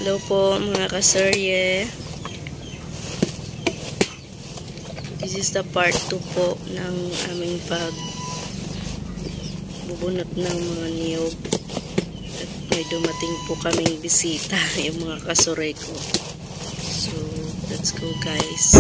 Hello po mga kaserye. This is the part 2 po ng aming pagbubunot ng mga niyog. At may dumating po kaming bisita, yung mga kasoray ko. So, let's go guys.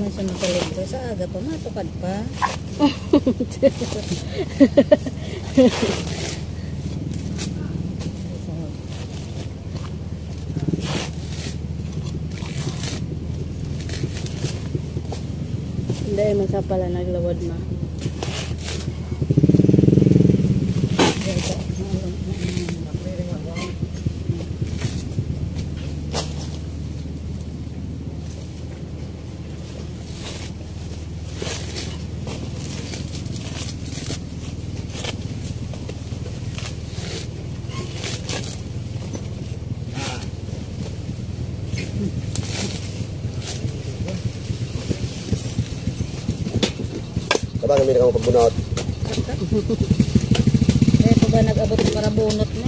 Masa makalito sa aga pa matukad pa. Hindi, masa pala naglawad ma. Kapag kami na pagbunot. Kaya ko ba nag-abot para bunot mo?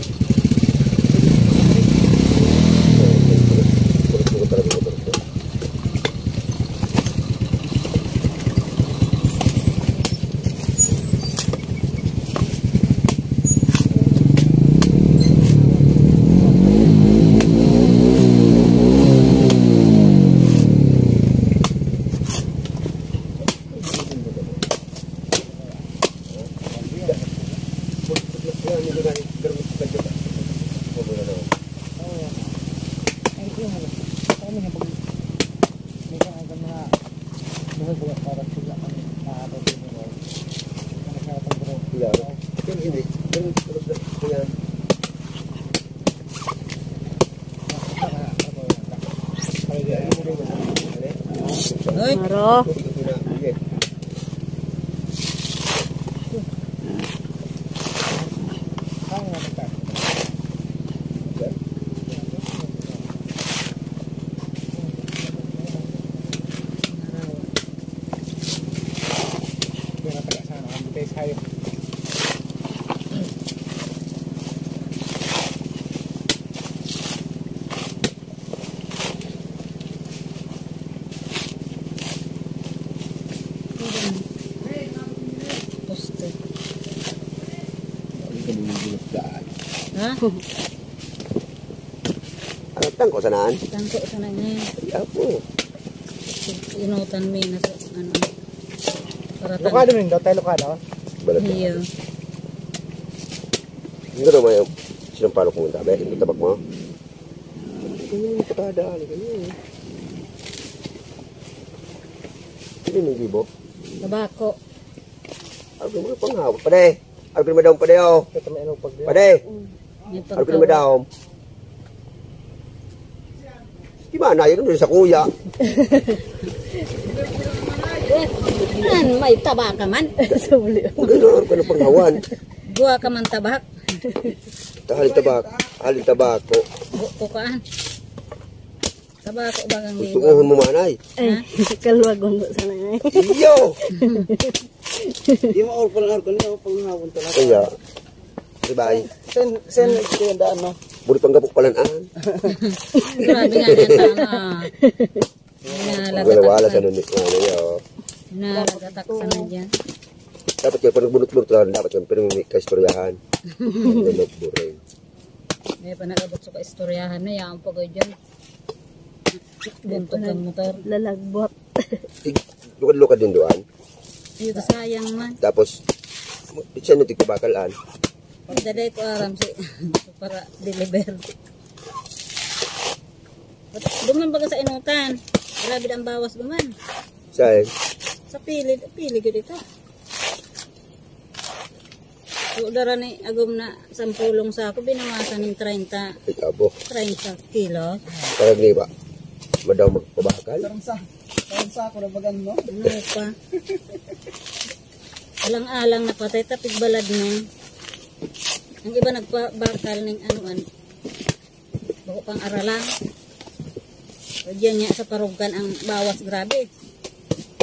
Hoy, Maro. ha? Ano tangko sanaan? Tangko sa na niya. Iya po. Inutan mo na sa ano. Para Lokado rin daw, tayo lokado. Balat. Iyo. Hindi ko may sinampalok mo tabi. Hindi tabak mo. Ganyan yung katada. Ganyan. Hindi may gibo. Tabako. Ano mo panghaw? Pade. Ano mo daw pade oh. Ito may anong pag Pade. May Ano mo daw? Gimana yun doon sa kuya? May tabak ka man. Sabuli. Gano'n ka ng panghawan. Gua ka man tabak. Halin tabako. Bukaan. Tabako bagang liwa. Tunguhon mo manay. Ay, kalwagong ko sana nga. Iyo! Di mo orpal niyo, panghawon talaga. Kaya, bye. Sen yung daan no? Buri panggapok palanaan. Grabe nga yan Wala sa nunit mo. Nalagatak sa na dyan. Dapat kayo pag nagbunot-bunot lang, dapat kayo pero may kaistoryahan. Buray. May pa nag-abot sa kaistoryahan na yan po ko dyan. Buntot ang motor. Lalagbot. Lukad-lukad din doon. Ito sayang man. Tapos, siya nung tigpabakalaan. Pagdaday ko aram si para deliver. Duman baga sa inutan. Grabe ang bawas duman. Saan? Sa pili ko dito. So, dara ni agom na 10 sa ako, binawasan ng 30 Itabo. kilo. Parang ni ba? Madaw magpabakal. Karon sa ako na bagan mo. Ano pa? Alang-alang na patay, tapig balad na. Ang iba nagpabakal ng anuan. Bako pang aralang. So, diyan niya sa parugan ang bawas grabe.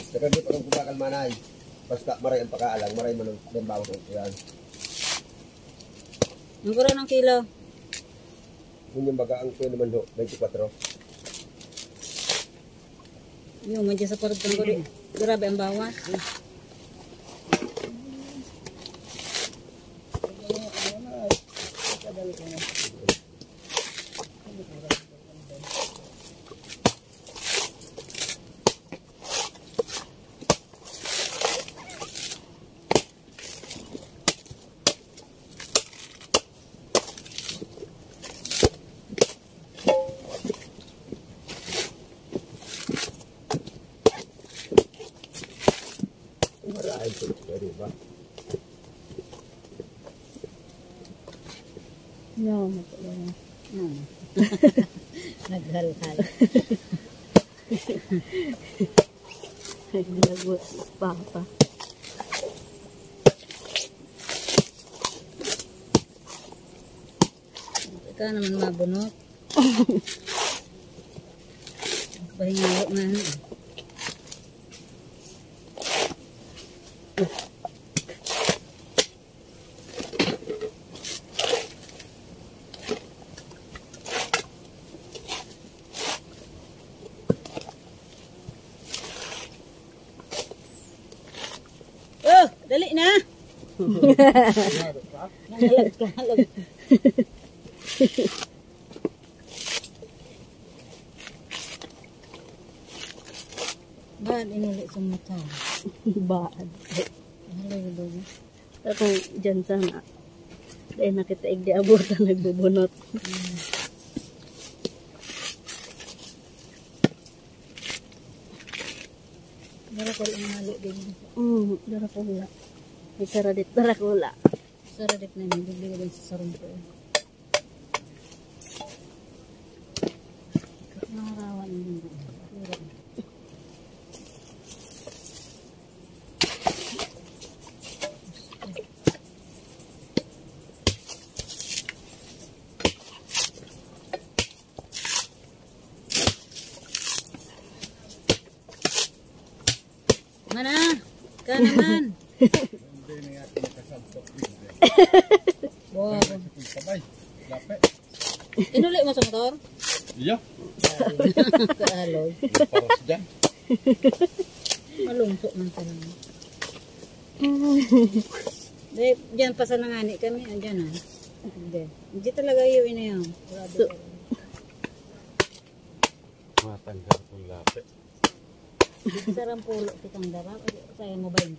Saka di parang kubakal manay. Basta maray ang pakaalang, maray man ang bawas ang yan. Ang kuro ng kilo. Kung yung baga ang kuya naman ho, 24. Yung medyo sa parugan ko di. Grabe ang bawas. Maray ko, pwede ba? No, matulog. Naghal-hal. Naglagot pa. Ika naman mabunot. Pahingayo nga. Oh, dali na. Nangalag-kalag. Baad inuli sa mata. Baad. Halay ba? Akong dyan sana. Dahil nakitaig di abutan nagbubunot. Dara ko lang halo din. Darakula. May saradit darakula. Saradip na yun. Bibigay din sa sarong ko. Nakarawan din. Mana? Ka naman. Wow. Inuli mo sa motor? Iya. Kaaloy. Paros dyan. Malungsok man ka naman. Diyan pa sa nangani kami. Andyan ha. Hindi talaga yun na yun. Matanggal kong lapit. Sarang pulo kitang darap. Saya mo 20.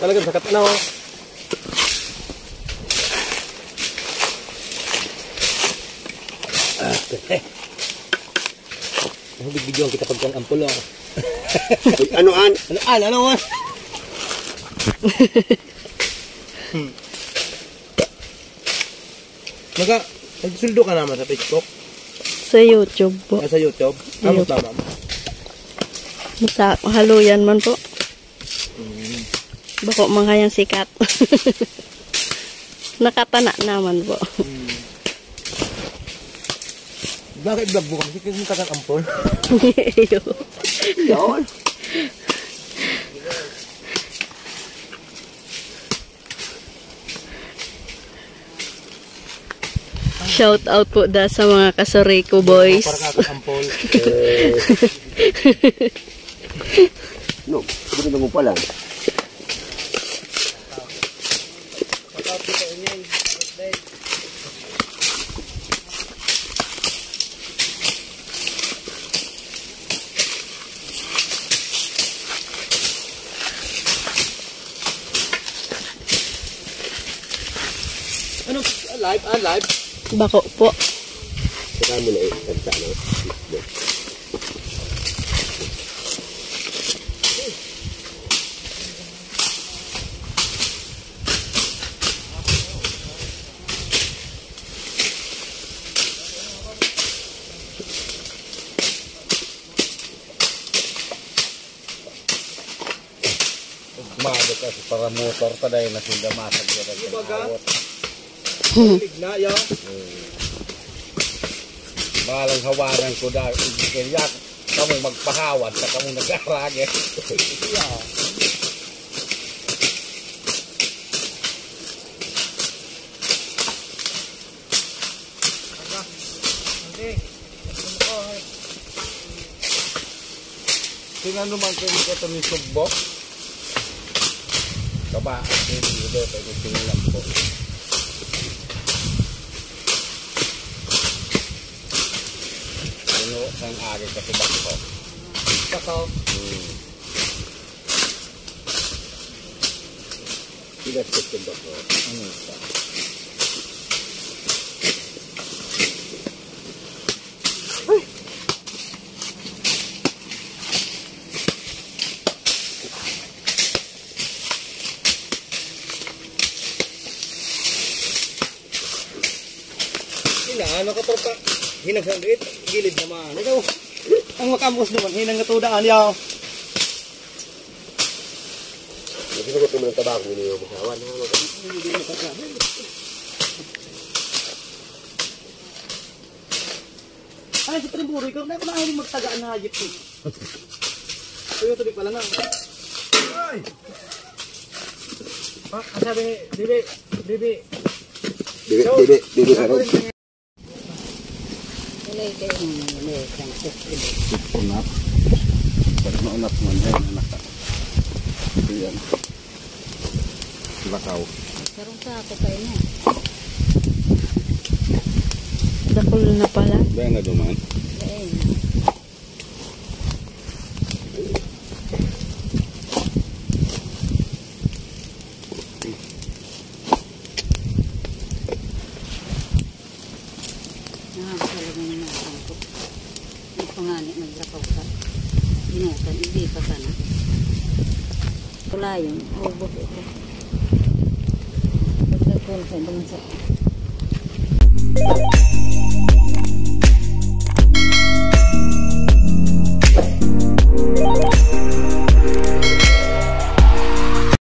Talagang sakat na oh. Bigyan kita pagkang ampul oh. Anoan? Ano? Nagsuldo ka naman sa Facebook? Sa YouTube po. Sa YouTube? Amot naman. Sa haluyan man po. Bako mga yung sikat. Nakatana naman po. Bakit vlog mo kasi kung kakang ampol? Yun. shout out po sa mga kasoreko boys. Para ka ampol. No, hindi mo pa lang. Ano? Live? Live? Bako po. Saka mo na ikagta na. Mado kasi para motor taday na sila masag ko dahil awot. Bigna, yo. Balang hawanan ko dahil kaya kamu magpahawad sa kamu nag-arage. Tingnan naman kayo ito ni Subok. Kaba, hindi ito, pwede tingnan po. Ano ang agad kasi bako? Bako? Tidak cukup bako. Ano ito? Ano ka tropa? Hinag sa liit, gilid naman. Ikaw, ang makambos naman, hinang natudaan yaw. Hindi ko ito ng tabako niyo masawan. Ay, sa triburo, ikaw na kumain magtagaan na hajip ko. Ayaw tuloy pala na. Ay! Ah, sabi ni, Bibi. Bibi sa rin. Unap. Pag maunap man yan, anak ka. Ito yan. Lakaw. Sarong sa ako kayo na. Dakol na pala. Ba nga duman? Ayun. Talaga na nakangkot. Ang pangani maglakaw ka. Inukan, hindi pa ka na. Wala yun. Ubos ito. Pagkakul sa doon sa...